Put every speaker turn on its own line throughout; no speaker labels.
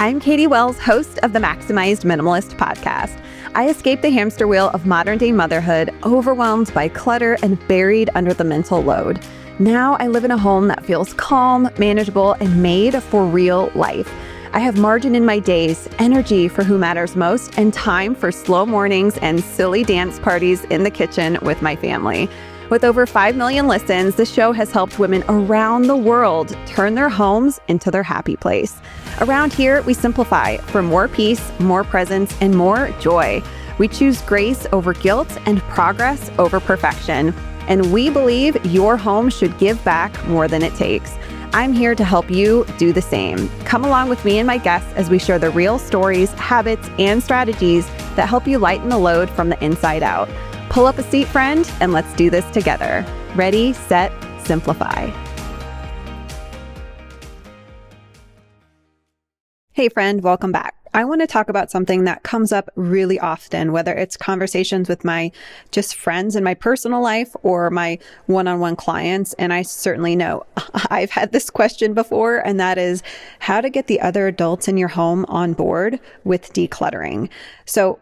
I'm Katie Wells, host of the Maximized Minimalist podcast. I escaped the hamster wheel of modern-day motherhood, overwhelmed by clutter and buried under the mental load. Now I live in a home that feels calm, manageable, and made for real life. I have margin in my days, energy for who matters most, and time for slow mornings and silly dance parties in the kitchen with my family. With over 5 million listens, the show has helped women around the world turn their homes into their happy place. Around here, we simplify for more peace, more presence, and more joy. We choose grace over guilt and progress over perfection. And we believe your home should give back more than it takes. I'm here to help you do the same. Come along with me and my guests as we share the real stories, habits, and strategies that help you lighten the load from the inside out. Pull up a seat, friend, and let's do this together. Ready, set, simplify. Hey friend, welcome back. I want to talk about something that comes up really often, whether it's conversations with my just friends in my personal life or my one-on-one clients. And I certainly know I've had this question before, and that is how to get the other adults in your home on board with decluttering. So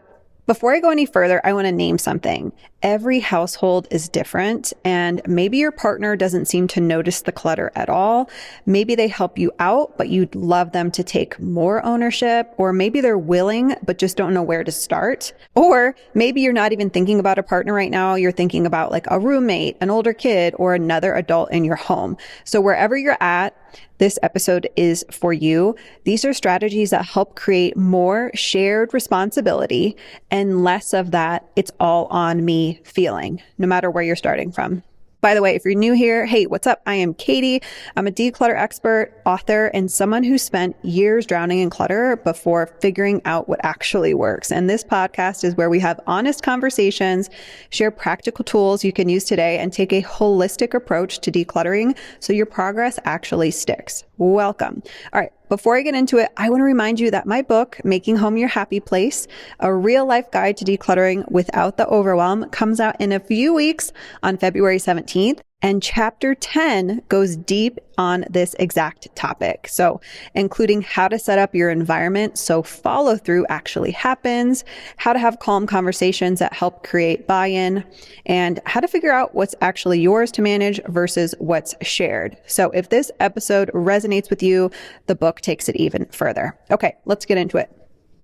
before I go any further, I want to name something. Every household is different, and maybe your partner doesn't seem to notice the clutter at all. Maybe they help you out, but you'd love them to take more ownership, or maybe they're willing, but just don't know where to start. Or maybe you're not even thinking about a partner right now. You're thinking about like a roommate, an older kid, or another adult in your home. So wherever you're at, this episode is for you. These are strategies that help create more shared responsibility and less of that "it's all on me" feeling, no matter where you're starting from. By the way, if you're new here, hey, what's up? I am Katie. I'm a declutter expert, author, and someone who spent years drowning in clutter before figuring out what actually works. And this podcast is where we have honest conversations, share practical tools you can use today, and take a holistic approach to decluttering so your progress actually sticks. Welcome. All right. Before I get into it, I want to remind you that my book, Making Home Your Happy Place, a real life guide to decluttering without the overwhelm, comes out in a few weeks on February 17th. And chapter 10 goes deep on this exact topic. So including how to set up your environment so follow through actually happens, how to have calm conversations that help create buy-in, and how to figure out what's actually yours to manage versus what's shared. So if this episode resonates with you, the book takes it even further. Okay, let's get into it.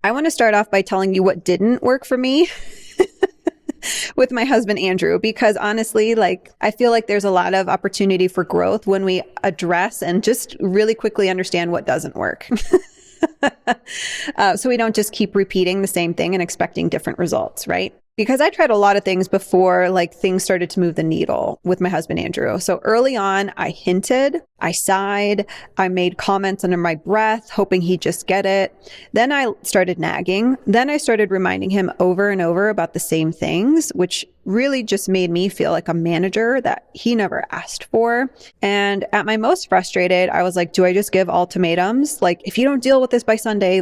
I want to start off by telling you what didn't work for me with my husband, Andrew, because honestly, I feel like there's a lot of opportunity for growth when we address and just really quickly understand what doesn't work. So we don't just keep repeating the same thing and expecting different results, right? Because I tried a lot of things before things started to move the needle with my husband, Andrew. So early on, I hinted, I sighed, I made comments under my breath, hoping he'd just get it. Then I started nagging. Then I started reminding him over and over about the same things, which really just made me feel like a manager that he never asked for. And at my most frustrated, I was like, do I just give ultimatums? If you don't deal with this by Sunday,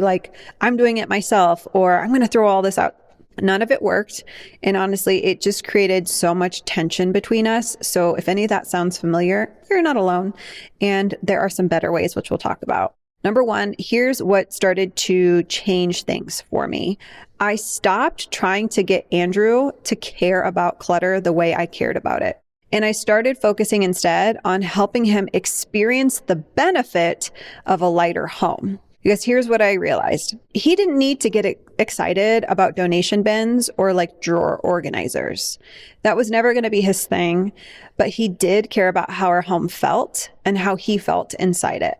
I'm doing it myself, or I'm going to throw all this out. None of it worked. And honestly, it just created so much tension between us. So if any of that sounds familiar, you're not alone. And there are some better ways, which we'll talk about. Number one, here's what started to change things for me. I stopped trying to get Andrew to care about clutter the way I cared about it. And I started focusing instead on helping him experience the benefit of a lighter home. Because here's what I realized. He didn't need to get excited about donation bins or drawer organizers. That was never going to be his thing, but he did care about how our home felt and how he felt inside it.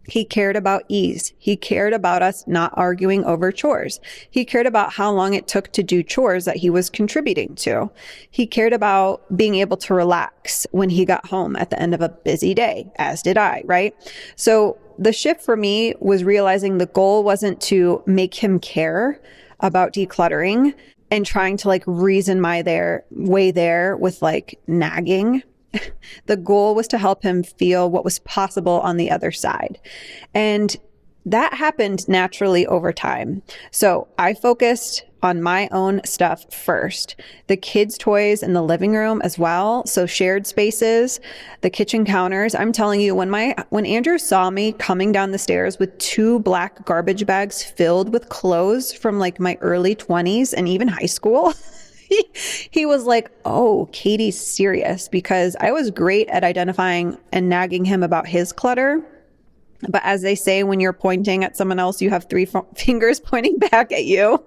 He cared about ease. He cared about us not arguing over chores. He cared about how long it took to do chores that he was contributing to. He cared about being able to relax when he got home at the end of a busy day, as did I, right? So the shift for me was realizing the goal wasn't to make him care about decluttering and trying to reason my way there with nagging. The goal was to help him feel what was possible on the other side. And That happened naturally over time. So I focused on my own stuff first. The kids' toys in the living room as well. So shared spaces, the kitchen counters. I'm telling you, when Andrew saw me coming down the stairs with 2 black garbage bags filled with clothes from like my early 20s and even high school, he was like, oh, Katie's serious, because I was great at identifying and nagging him about his clutter. But as they say, when you're pointing at someone else, you have 3 fingers pointing back at you.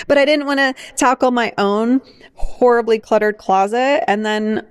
But I didn't want to tackle my own horribly cluttered closet. And then,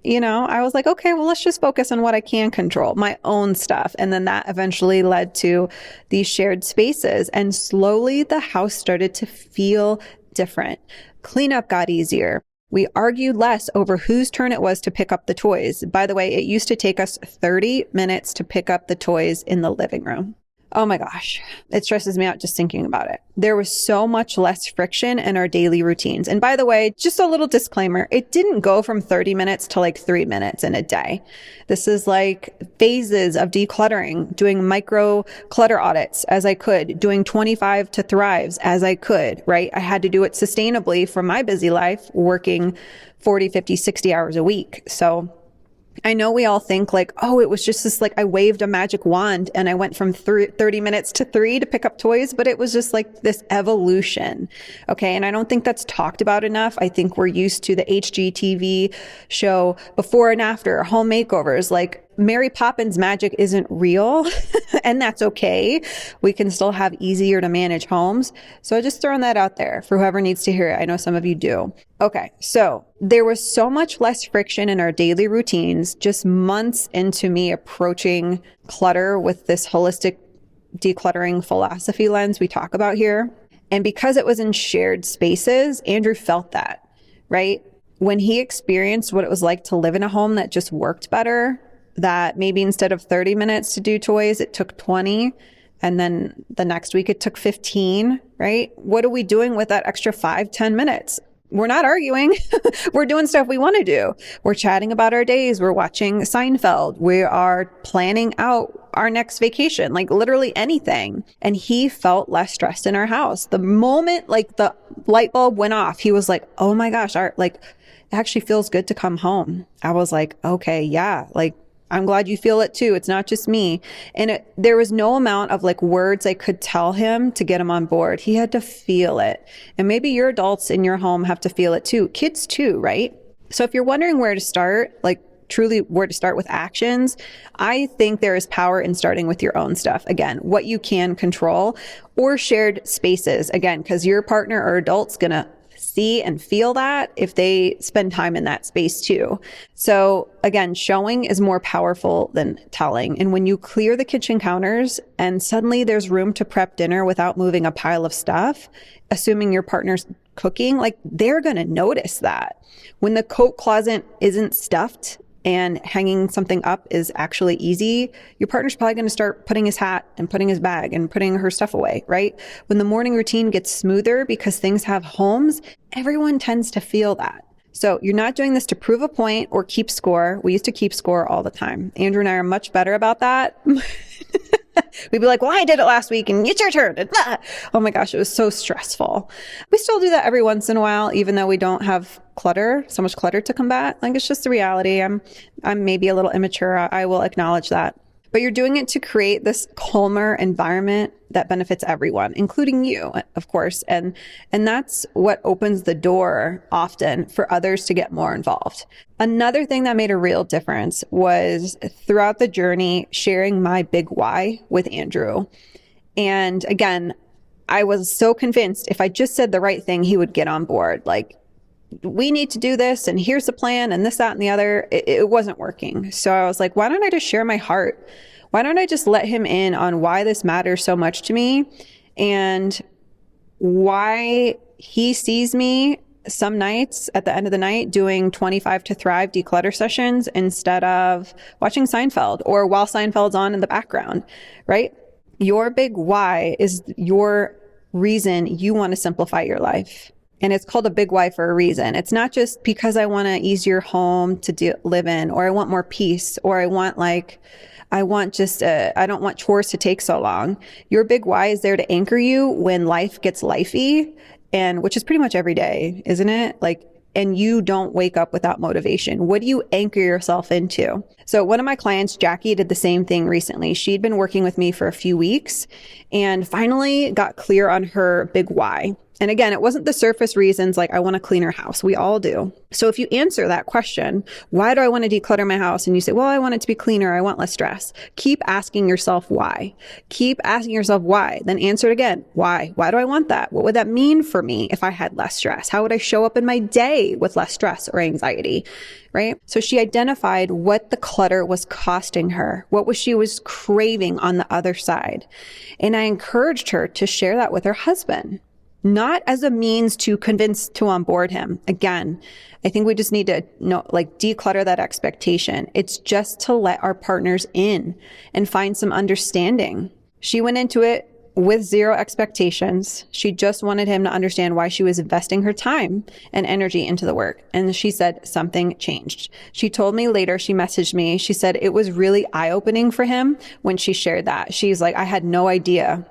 I was like, okay, well, let's just focus on what I can control, my own stuff. And then that eventually led to these shared spaces. And slowly the house started to feel different. Cleanup got easier. We argued less over whose turn it was to pick up the toys. By the way, it used to take us 30 minutes to pick up the toys in the living room. Oh my gosh, it stresses me out just thinking about it. There was so much less friction in our daily routines. And by the way, just a little disclaimer, it didn't go from 30 minutes to like 3 minutes in a day. This is like phases of decluttering, doing micro clutter audits as I could, doing 25 to thrives as I could, right? I had to do it sustainably for my busy life, working 40, 50, 60 hours a week. So I know we all think like, oh, it was just this, like I waved a magic wand and I went from 30 minutes to 3 to pick up toys, but it was just like this evolution. Okay. And I don't think that's talked about enough. I think we're used to the HGTV show before and after home makeovers. Like Mary Poppins magic isn't real and that's okay. We can still have easier to manage homes. So just throwing that out there for whoever needs to hear it. I know some of you do. Okay. So there was so much less friction in our daily routines, just months into me approaching clutter with this holistic decluttering philosophy lens we talk about here. And because it was in shared spaces, Andrew felt that, right? When he experienced what it was like to live in a home that just worked better, that maybe instead of 30 minutes to do toys, it took 20. And then the next week it took 15, right? What are we doing with that extra 5-10 minutes? We're not arguing. We're doing stuff we want to do. We're chatting about our days. We're watching Seinfeld. We are planning out our next vacation, like literally anything. And he felt less stressed in our house. The moment like the light bulb went off, he was like, oh my gosh, it actually feels good to come home. I was like, okay, yeah, like I'm glad you feel it too. It's not just me. And there was no amount of like words I could tell him to get him on board. He had to feel it. And maybe your adults in your home have to feel it too. Kids too, right? So if you're wondering where to start, like truly where to start with actions, I think there is power in starting with your own stuff. Again, what you can control, or shared spaces. Again, because your partner or adult's going to see and feel that if they spend time in that space too. So again, showing is more powerful than telling. And when you clear the kitchen counters and suddenly there's room to prep dinner without moving a pile of stuff, assuming your partner's cooking, like they're going to notice that. When the coat closet isn't stuffed and hanging something up is actually easy, your partner's probably going to start putting his hat and putting his bag and putting her stuff away, right? When the morning routine gets smoother because things have homes, everyone tends to feel that. So you're not doing this to prove a point or keep score. We used to keep score all the time. Andrew and I are much better about that. We'd be like, well, I did it last week and it's your turn. And oh my gosh, it was so stressful. We still do that every once in a while, even though we don't have so much clutter to combat. Like it's just the reality. I'm maybe a little immature. I will acknowledge that. But you're doing it to create this calmer environment that benefits everyone, including you, of course. And that's what opens the door often for others to get more involved. Another thing that made a real difference was throughout the journey, sharing my big why with Andrew. And again, I was so convinced if I just said the right thing, he would get on board. Like, we need to do this and here's the plan and this, that, and the other. It wasn't working. So I was like, why don't I just share my heart? Why don't I just let him in on why this matters so much to me and why he sees me some nights at the end of the night doing 25 to Thrive declutter sessions instead of watching Seinfeld or while Seinfeld's on in the background, right? Your big why is your reason you want to simplify your life. And it's called a big why for a reason. It's not just because I want an easier home to live in, or I want more peace, or I want like I don't want chores to take so long. Your big why is there to anchor you when life gets lifey, and which is pretty much every day, isn't it? Like, and you don't wake up without motivation. What do you anchor yourself into? So one of my clients, Jackie, did the same thing recently. She'd been working with me for a few weeks and finally got clear on her big why. And again, it wasn't the surface reasons like I want a cleaner house. We all do. So if you answer that question, why do I want to declutter my house? And you say, well, I want it to be cleaner. I want less stress. Keep asking yourself why. Keep asking yourself why. Then answer it again. Why? Why do I want that? What would that mean for me if I had less stress? How would I show up in my day with less stress or anxiety? Right? So she identified what the clutter was costing her, what she was craving on the other side. And I encouraged her to share that with her husband. Not as a means to convince to onboard him. Again, I think we just need to declutter that expectation. It's just to let our partners in and find some understanding. She went into it with zero expectations. She just wanted him to understand why she was investing her time and energy into the work. And she said something changed. She told me later, she messaged me. She said it was really eye-opening for him when she shared that. She's like, I had no idea.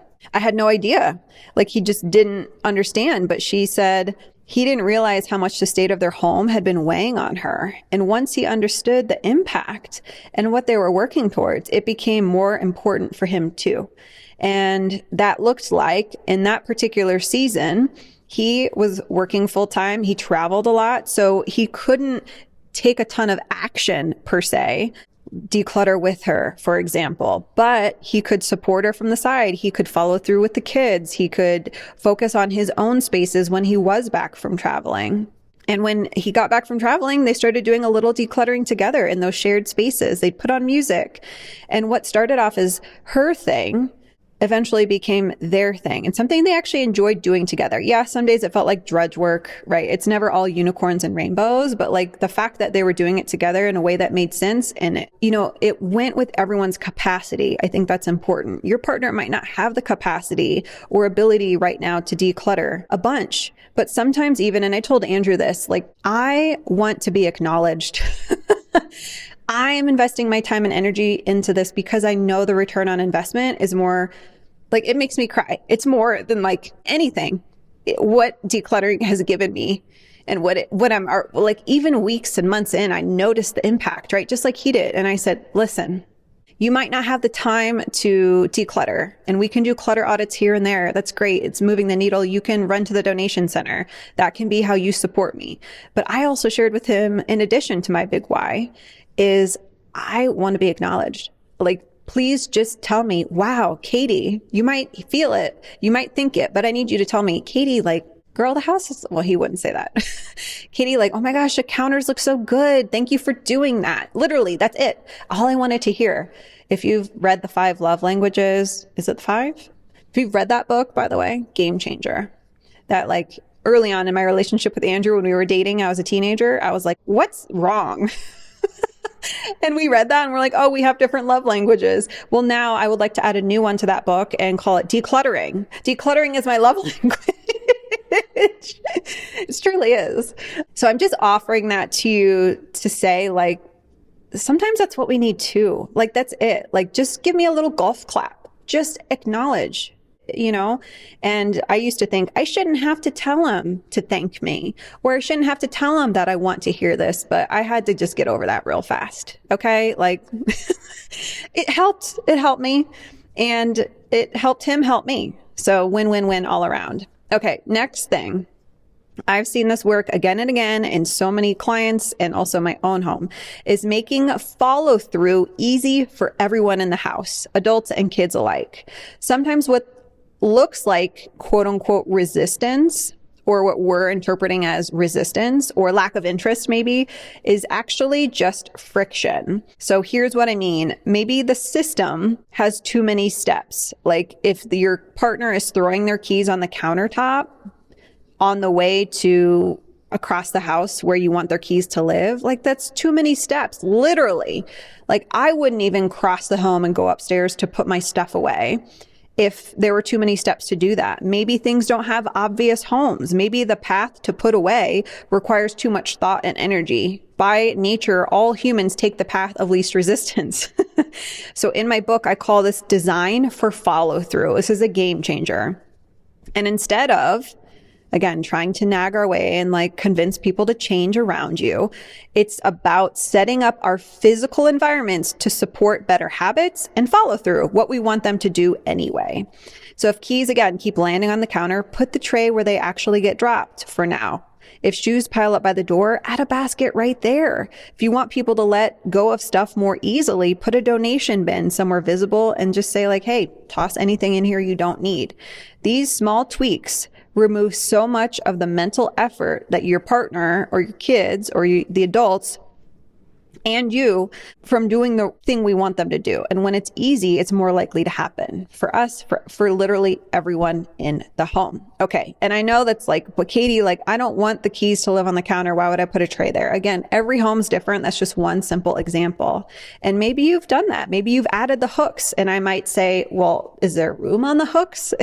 Like he just didn't understand. But she said he didn't realize how much the state of their home had been weighing on her. And once he understood the impact and what they were working towards, it became more important for him too. And that looked like in that particular season, he was working full time. He traveled a lot. So he couldn't take a ton of action per se, declutter with her, for example, but he could support her from the side. He could follow through with the kids. He could focus on his own spaces when he was back from traveling. And when he got back from traveling, they started doing a little decluttering together in those shared spaces. They'd put on music. And what started off as her thing eventually became their thing and something they actually enjoyed doing together. Yeah, some days it felt like drudge work, right? It's never all unicorns and rainbows, but like the fact that they were doing it together in a way that made sense and it went with everyone's capacity. I think that's important. Your partner might not have the capacity or ability right now to declutter a bunch, but sometimes even, and I told Andrew this, like I want to be acknowledged. I am investing my time and energy into this because I know the return on investment is more like, it makes me cry. It's more than like anything, what decluttering has given me and what I'm like, even weeks and months in, I noticed the impact, right? Just like he did. And I said, listen, you might not have the time to declutter and we can do clutter audits here and there. That's great. It's moving the needle. You can run to the donation center. That can be how you support me. But I also shared with him, in addition to my big why, is I want to be acknowledged. Like, please just tell me, wow, Katie, you might feel it. You might think it, but I need you to tell me, Katie, like, girl, the house is, well, he wouldn't say that. Katie, like, oh my gosh, the counters look so good. Thank you for doing that. Literally, that's it. All I wanted to hear. If you've read the 5 love languages, is it 5? If you've read that book, by the way, game changer. That like early on in my relationship with Andrew, when we were dating, I was a teenager. I was like, what's wrong? And we read that and we're like, oh, we have different love languages. Well, now I would like to add a new one to that book and call it decluttering. Decluttering is my love language. It truly is. So I'm just offering that to you to say, like, sometimes that's what we need too. Like, that's it. Like, just give me a little golf clap. Just acknowledge. And I used to think I shouldn't have to tell him to thank me, or I shouldn't have to tell him that I want to hear this, but I had to just get over that real fast. Okay. Like it helped me and it helped him help me. So win-win-win all around. Okay. Next thing. I've seen this work again and again in so many clients and also my own home, is making follow through easy for everyone in the house, adults and kids alike. Sometimes what looks like quote unquote resistance, or what we're interpreting as resistance or lack of interest maybe, is actually just friction. So here's what I mean. Maybe the system has too many steps. Like if your partner is throwing their keys on the countertop on the way to across the house where you want their keys to live, like that's too many steps, literally. Like I wouldn't even cross the home and go upstairs to put my stuff away if there were too many steps to do that. Maybe things don't have obvious homes. Maybe the path to put away requires too much thought and energy. By nature, all humans take the path of least resistance. So in my book, I call this design for follow through. This is a game changer. And instead of, again, trying to nag our way and like convince people to change around you, it's about setting up our physical environments to support better habits and follow through what we want them to do anyway. So if keys, again, keep landing on the counter, put the tray where they actually get dropped for now. If shoes pile up by the door, add a basket right there. If you want people to let go of stuff more easily, put a donation bin somewhere visible and just say like, hey, toss anything in here you don't need. These small tweaks remove so much of the mental effort that your partner or your kids or the adults and you from doing the thing we want them to do. And when it's easy, it's more likely to happen for us, for literally everyone in the home. Okay. And I know that's like, but Katie, like, I don't want the keys to live on the counter. Why would I put a tray there? Again, every home's different. That's just one simple example. And maybe you've done that. Maybe you've added the hooks. And I might say, well, is there room on the hooks?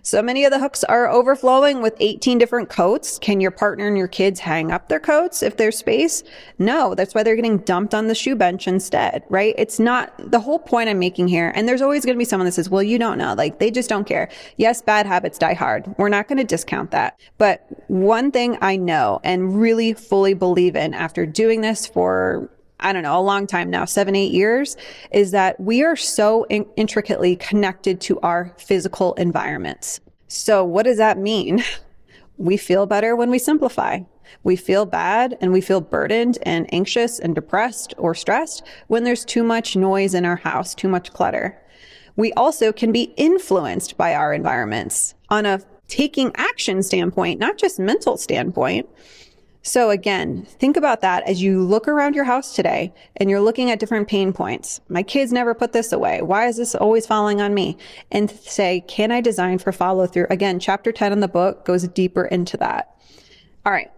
So many of the hooks are overflowing with 18 different coats. Can your partner and your kids hang up their coats if there's space? No, that's why they're getting dumped on the shoe bench instead, right? It's not the whole point I'm making here. And there's always going to be someone that says, well, you don't know, like they just don't care. Yes, bad habits die hard. We're not going to discount that. But one thing I know and really fully believe in after doing this for, I don't know, a long time now, 7-8 years, is that we are so intricately connected to our physical environments. So what does that mean? We feel better when we simplify. We feel bad and we feel burdened and anxious and depressed or stressed when there's too much noise in our house, too much clutter. We also can be influenced by our environments on a taking action standpoint, not just mental standpoint. So again, think about that as you look around your house today and you're looking at different pain points. My kids never put this away. Why is this always falling on me? And say, can I design for follow through? Again, chapter 10 in the book goes deeper into that. All right.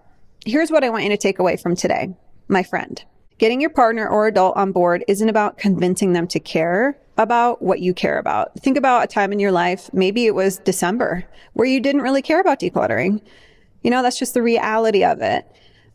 Here's what I want you to take away from today, my friend. Getting your partner or adult on board isn't about convincing them to care about what you care about. Think about a time in your life, maybe it was December, where you didn't really care about decluttering. You know, that's just the reality of it.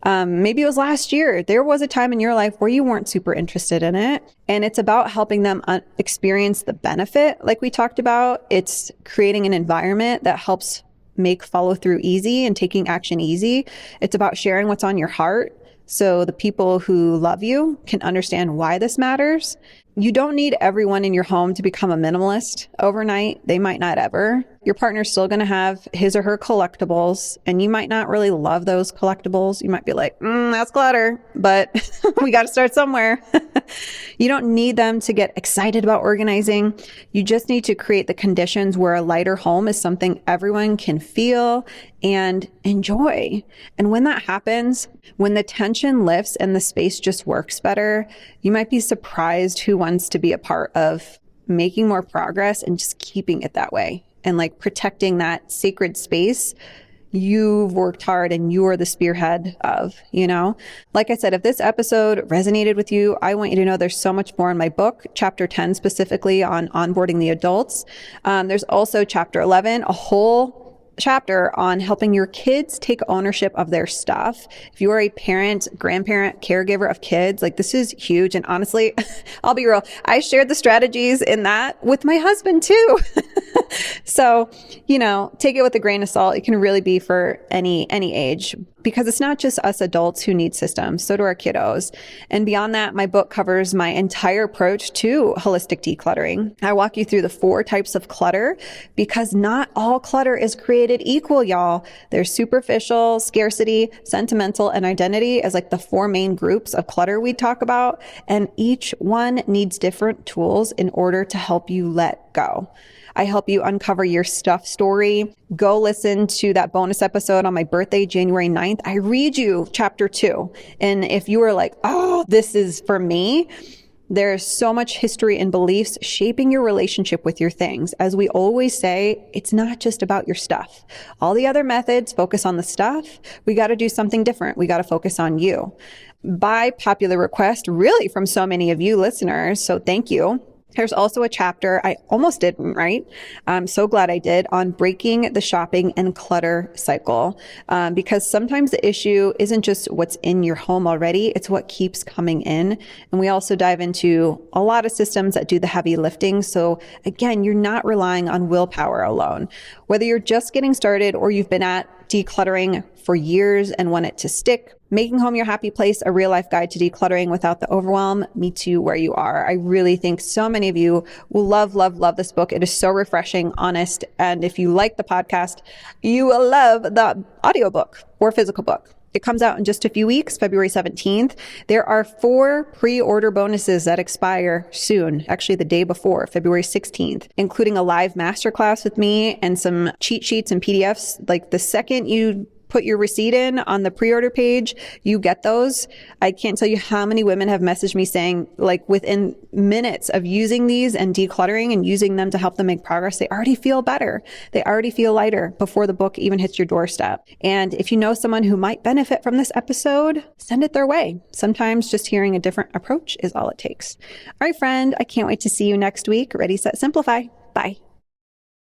Maybe it was last year. There was a time in your life where you weren't super interested in it. And it's about helping them experience the benefit. Like we talked about, it's creating an environment that helps make follow through easy and taking action easy. It's about sharing what's on your heart so the people who love you can understand why this matters. You don't need everyone in your home to become a minimalist overnight. They might not ever. Your partner's still going to have his or her collectibles, and you might not really love those collectibles. You might be like, that's clutter, but we got to start somewhere. You don't need them to get excited about organizing. You just need to create the conditions where a lighter home is something everyone can feel and enjoy. And when that happens, when the tension lifts and the space just works better, you might be surprised who wants to be a part of making more progress and just keeping it that way and like protecting that sacred space you've worked hard and you're the spearhead of, you know? Like I said, if this episode resonated with you, I want you to know there's so much more in my book, chapter 10 specifically on onboarding the adults. There's also chapter 11, a whole chapter on helping your kids take ownership of their stuff. If you are a parent, grandparent, caregiver of kids, like this is huge. And honestly, I'll be real. I shared the strategies in that with my husband too. So, you know, take it with a grain of salt. It can really be for any age, because it's not just us adults who need systems. So do our kiddos. And beyond that, my book covers my entire approach to holistic decluttering. I walk you through the 4 types of clutter, because not all clutter is created equal, y'all. There's superficial, scarcity, sentimental, and identity as like the 4 main groups of clutter we talk about. And each one needs different tools in order to help you let go. I help you uncover your stuff story. Go listen to that bonus episode on my birthday, January 9th. I read you chapter 2. And if you are like, oh, this is for me, there's so much history and beliefs shaping your relationship with your things. As we always say, it's not just about your stuff. All the other methods focus on the stuff. We got to do something different. We got to focus on you. By popular request, really from so many of you listeners, so thank you. There's also a chapter I almost didn't write. I'm so glad I did, on breaking the shopping and clutter cycle. Because sometimes the issue isn't just what's in your home already, it's what keeps coming in. And we also dive into a lot of systems that do the heavy lifting. So again, you're not relying on willpower alone. Whether you're just getting started or you've been at decluttering for years and want it to stick, Making Home Your Happy Place, a real life guide to decluttering without the overwhelm, meets you where you are. I really think so many of you will love, love, love this book. It is so refreshing, honest. And if you like the podcast, you will love the audiobook or physical book. It comes out in just a few weeks, February 17th. There are 4 pre-order bonuses that expire soon, actually the day before, February 16th, including a live masterclass with me and some cheat sheets and PDFs. Like the second you put your receipt in on the pre-order page, you get those. I can't tell you how many women have messaged me saying, like, within minutes of using these and decluttering and using them to help them make progress, they already feel better. They already feel lighter before the book even hits your doorstep. And if you know someone who might benefit from this episode, send it their way. Sometimes just hearing a different approach is all it takes. All right, friend, I can't wait to see you next week. Ready, set, simplify. Bye.